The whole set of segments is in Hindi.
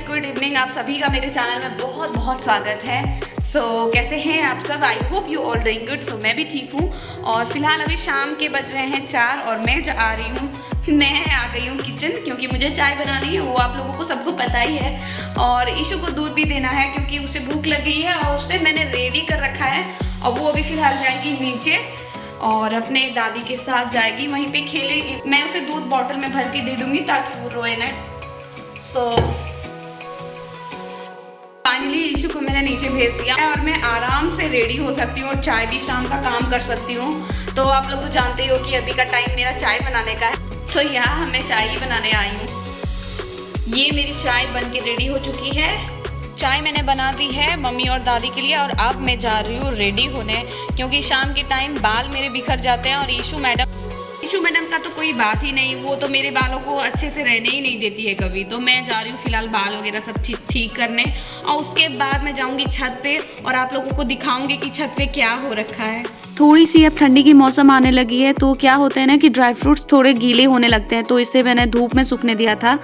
गुड इवनिंग, आप सभी का मेरे चैनल में बहुत बहुत स्वागत है। कैसे हैं आप सब? I hope you all doing good. मैं भी ठीक हूँ और फिलहाल अभी शाम के बज रहे हैं 4 और मैं आ रही हूँ, मैं आ गई हूँ किचन, क्योंकि मुझे चाय बनानी है, वो आप लोगों को सबको पता ही है। और ईशू को दूध भी देना है क्योंकि उसे भूख लग गई है और उसे मैंने रेडी कर रखा है। और वो अभी फ़िलहाल जाएगी नीचे और अपने दादी के साथ जाएगी, वहीं पे खेलेगी। मैं उसे दूध बॉटल में भर के दे दूँगी ताकि वो रोए ना। फाइनली ईशू को मैंने नीचे भेज दिया और मैं आराम से रेडी हो सकती हूँ और चाय भी शाम का काम कर सकती हूँ। तो आप लोग तो जानते हो कि अभी का टाइम मेरा चाय बनाने का है। यहाँ मैं चाय ही बनाने आई हूँ। ये मेरी चाय बन के रेडी हो चुकी है। चाय मैंने बना दी है मम्मी और दादी के लिए और अब मैं जा रही हूँ रेडी होने, क्योंकि शाम के टाइम बाल मेरे बिखर जाते हैं और ईशू मैडम का तो कोई बात ही नहीं, वो तो मेरे बालों को अच्छे से रहने ही नहीं देती है कभी। तो मैं जा रही हूँ फिलहाल बाल वगैरह सब ठीक करने और उसके बाद मैं जाऊँगी छत पे और आप लोगों को दिखाऊंगी कि छत पे क्या हो रखा है। थोड़ी सी अब ठंडी की मौसम आने लगी है तो क्या होता है ना कि ड्राई फ्रूट्स थोड़े गीले होने लगते हैं, तो इसे मैंने धूप में सूखने दिया था।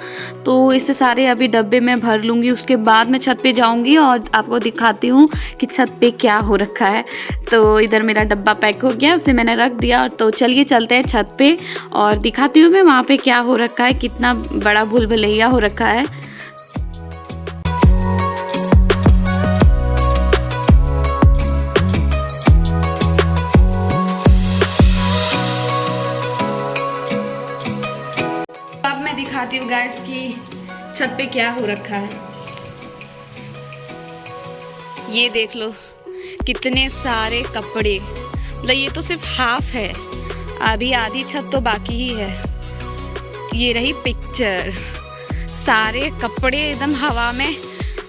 तो इसे सारे अभी डब्बे में भर लूँगी, उसके बाद मैं छत पे जाऊँगी और आपको दिखाती हूँ कि छत पे क्या हो रखा है। तो इधर मेरा डब्बा पैक हो गया, उसे मैंने रख दिया। तो चलिए चलते हैं छत पे और दिखाती हूँ मैं वहाँ पे क्या हो रखा है, कितना बड़ा भूल भुलैया हो रखा है। अब मैं दिखाती हूँ गाइस कि छत पे क्या हो रखा है। ये देख लो कितने सारे कपड़े, मतलब ये तो सिर्फ हाफ है, अभी आधी छत तो बाकी ही है। ये रही पिक्चर, सारे कपड़े एकदम हवा में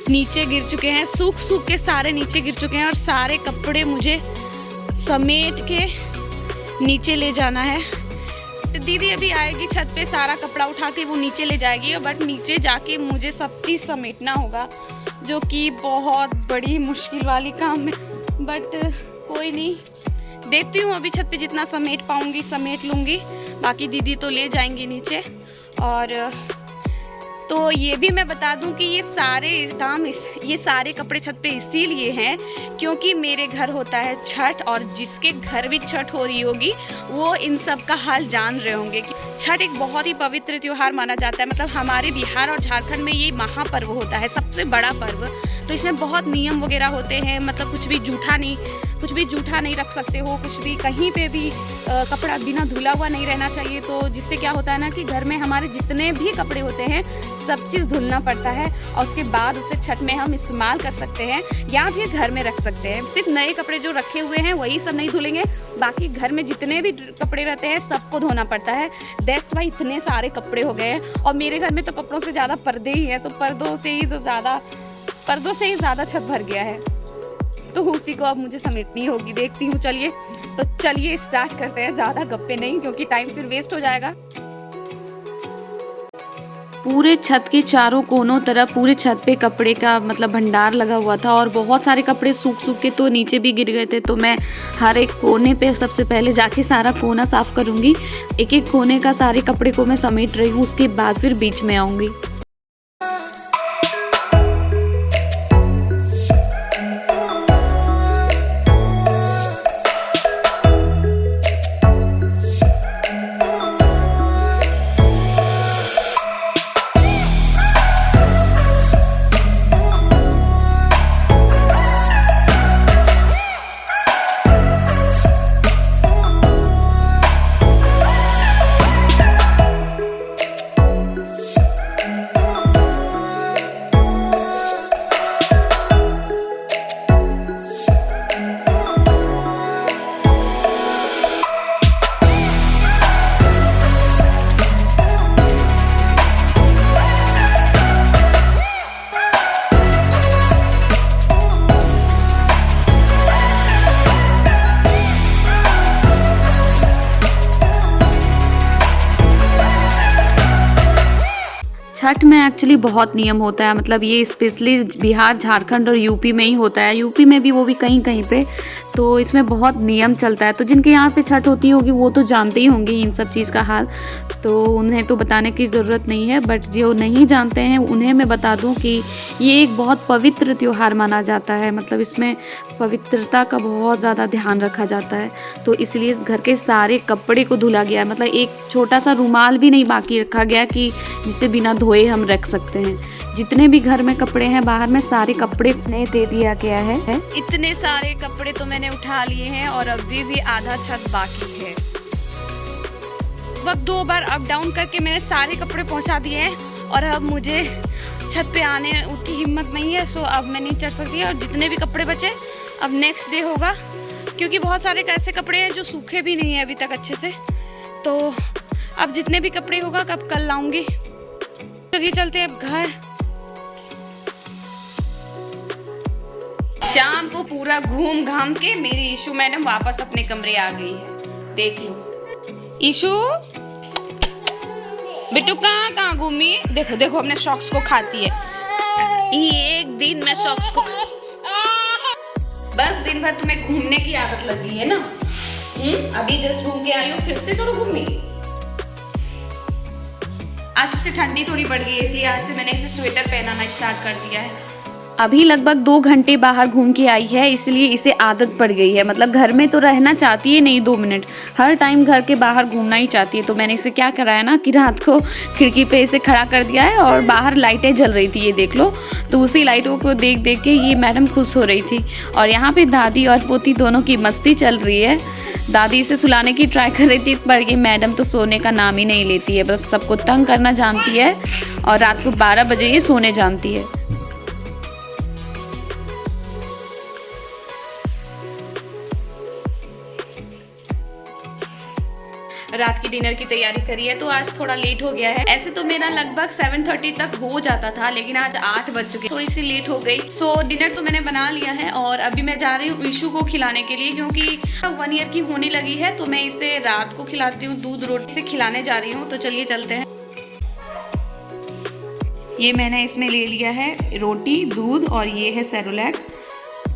नीचे गिर चुके हैं, सूख के सारे नीचे गिर चुके हैं और सारे कपड़े मुझे समेट के नीचे ले जाना है। दीदी अभी आएगी छत पे, सारा कपड़ा उठा के वो नीचे ले जाएगी, बट नीचे जाके मुझे सब चीज़ समेटना होगा, जो कि बहुत बड़ी मुश्किल वाली काम है। बट कोई नहीं, देखती हूँ अभी छत पे जितना समेट पाऊँगी समेट लूँगी, बाकी दीदी तो ले जाएंगी नीचे। और तो ये भी मैं बता दूं कि ये सारे कपड़े छत पे इसीलिए हैं क्योंकि मेरे घर होता है छठ, और जिसके घर भी छठ हो रही होगी वो इन सब का हाल जान रहे होंगे कि छठ एक बहुत ही पवित्र त्योहार माना जाता है। मतलब हमारे बिहार और झारखंड में ये महापर्व होता है, सबसे बड़ा पर्व। तो इसमें बहुत नियम वगैरह होते हैं, मतलब कुछ भी जूठा नहीं रख सकते हो, कुछ भी कहीं पे भी कपड़ा बिना धुला हुआ नहीं रहना चाहिए। तो जिससे क्या होता है ना कि घर में हमारे जितने भी कपड़े होते हैं सब चीज़ धुलना पड़ता है और उसके बाद उसे छठ में हम इस्तेमाल कर सकते हैं या फिर घर में रख सकते हैं। सिर्फ नए कपड़े जो रखे हुए हैं वही सब नहीं धुलेंगे, बाकी घर में जितने भी कपड़े रहते हैं सबको धोना पड़ता है। दैट्स वाई इतने सारे कपड़े हो गए हैं। और मेरे घर में तो कपड़ों से ज़्यादा पर्दे ही हैं, तो पर्दों से ही ज़्यादा छत भर गया है। तो उसी को अब मुझे समेटनी होगी, देखती हूँ। चलिए स्टार्ट करते हैं, ज़्यादा गप्पे नहीं क्योंकि टाइम फिर वेस्ट हो जाएगा। पूरे छत के चारों कोनों तरफ पूरे छत पे कपड़े का मतलब भंडार लगा हुआ था और बहुत सारे कपड़े सूख के तो नीचे भी गिर गए थे। तो मैं हर एक कोने पे सबसे पहले जाके सारा कोना साफ करूँगी। एक कोने का सारे कपड़े को मैं समेट रही हूँ, उसके बाद फिर बीच में आऊँगी। छठ में एक्चुअली बहुत नियम होता है, मतलब ये स्पेशली बिहार, झारखंड और यूपी में ही होता है। यूपी में भी, वो भी कहीं कहीं पे। तो इसमें बहुत नियम चलता है। तो जिनके यहाँ पे छठ होती होगी वो तो जानते ही होंगे इन सब चीज़ का हाल, तो उन्हें तो बताने की ज़रूरत नहीं है। बट जो नहीं जानते हैं उन्हें मैं बता दूं कि ये एक बहुत पवित्र त्यौहार माना जाता है। मतलब इसमें पवित्रता का बहुत ज़्यादा ध्यान रखा जाता है। तो इसलिए घर के सारे कपड़े को धुला गया, मतलब एक छोटा सा रुमाल भी नहीं बाकी रखा गया कि जिसे बिना धोए हम रख सकते हैं। जितने भी घर में कपड़े हैं बाहर में सारे कपड़े ने दे दिया गया है। इतने सारे कपड़े तो मैंने उठा लिए हैं और अभी भी आधा छत बाकी है। वक्त 2 बार अप डाउन करके मैंने सारे कपड़े पहुंचा दिए हैं और अब मुझे छत पे आने की हिम्मत नहीं है। सो अब मैं नहीं चढ़ सकती और जितने भी कपड़े बचे अब नेक्स्ट डे होगा, क्योंकि बहुत सारे ऐसे कपड़े हैं जो सूखे भी नहीं है अभी तक अच्छे से। तो अब जितने भी कपड़े होगा कब कल लाऊंगी। चलिए चलते हैं अब घर। शाम को पूरा घूम घाम के मेरी ईशू मैडम वापस अपने कमरे आ गई है। देख लो ईशू बिट्टू कहाँ घूमी। देखो देखो अपने सॉक्स को खाती है। ये एक दिन में सॉक्स को बस दिन भर तुम्हें घूमने की आदत लग गई है ना। अभी जस्ट घूम के आई हो फिर से चलो घूमी। आज से ठंडी थोड़ी बढ़ गई है इसलिए आज से मैंने इसे स्वेटर पहनाना स्टार्ट कर दिया है। अभी लगभग 2 घंटे बाहर घूम के आई है इसलिए इसे आदत पड़ गई है। मतलब घर में तो रहना चाहती है नहीं 2 मिनट, हर टाइम घर के बाहर घूमना ही चाहती है। तो मैंने इसे क्या कराया ना कि रात को खिड़की पे इसे खड़ा कर दिया है और बाहर लाइटें जल रही थी, ये देख लो। तो उसी लाइटों को देख देख के ये मैडम खुश हो रही थी। और यहाँ पे दादी और पोती दोनों की मस्ती चल रही है। दादी इसे सुलाने की ट्राई कर रही थी पर ये मैडम तो सोने का नाम ही नहीं लेती है, बस सबको तंग करना जानती है और रात को 12 बजे ये सोने जानती है। रात की डिनर की तैयारी करी है तो आज थोड़ा लेट हो गया है। ऐसे तो मेरा लगभग 7:30 तक हो जाता था लेकिन आज 8 बज चुके, थोड़ी सी लेट हो गई। सो डिनर तो मैंने बना लिया है और अभी मैं जा रही हूँ ईशू को खिलाने के लिए, क्योंकि 1 ईयर की होने लगी है। तो मैं इसे रात को खिलाती हूँ, दूध रोटी से खिलाने जा रही हूँ। तो चलिए चलते हैं। ये मैंने इसमें ले लिया है रोटी, दूध और ये है सेरेलैक।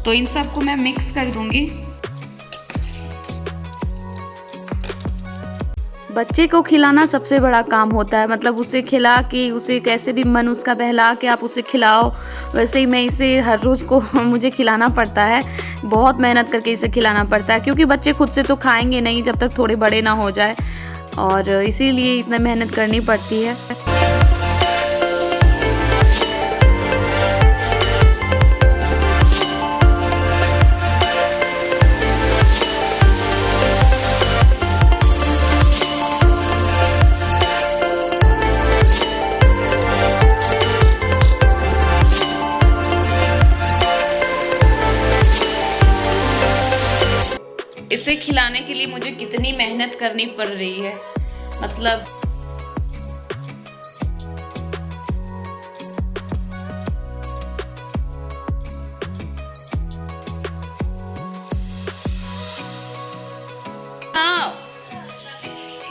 तो इन सबको मैं मिक्स कर दूंगी। बच्चे को खिलाना सबसे बड़ा काम होता है। मतलब उसे खिला के उसे कैसे भी मन उसका बहला के आप उसे खिलाओ। वैसे ही मैं इसे हर रोज़ को मुझे खिलाना पड़ता है, बहुत मेहनत करके इसे खिलाना पड़ता है, क्योंकि बच्चे खुद से तो खाएंगे नहीं जब तक थोड़े बड़े ना हो जाए, और इसीलिए इतना मेहनत करनी पड़ती है। इसे खिलाने के लिए मुझे कितनी मेहनत करनी पड़ रही है। मतलब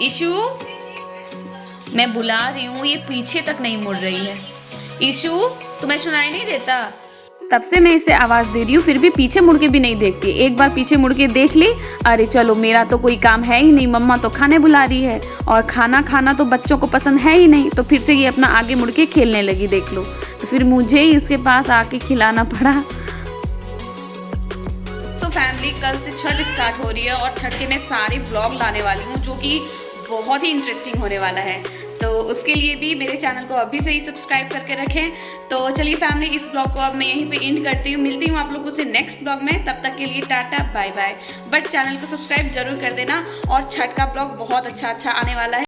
ईशू मैं बुला रही हूँ, ये पीछे तक नहीं मुड़ रही है। ईशू तुम्हें सुनाई नहीं देता? तब से मैं इसे आवाज़ दे रही हूँ फिर भी पीछे मुड़ के भी नहीं देखती। एक बार पीछे मुड़ के देख ली, अरे चलो मेरा तो कोई काम है ही नहीं, मम्मा तो खाने बुला रही है, और खाना खाना तो बच्चों को पसंद है ही नहीं। तो फिर से ये अपना आगे मुड़ के खेलने लगी, देख लो। तो फिर मुझे ही इसके पास आके खिलाना पड़ा। तो फैमिली कल से छठ स्टार्ट हो रही है और छठ के मैं सारे ब्लॉग लाने वाली हूँ जो कि बहुत ही इंटरेस्टिंग होने वाला है। तो उसके लिए भी मेरे चैनल को अभी से ही सब्सक्राइब करके रखें। तो चलिए फैमिली, इस ब्लॉग को अब मैं यहीं पे एंड करती हूँ। मिलती हूँ आप लोगों से नेक्स्ट ब्लॉग में, तब तक के लिए tata bye bye. But channel को सब्सक्राइब जरूर कर देना, और छठ का ब्लॉग बहुत अच्छा आने वाला है।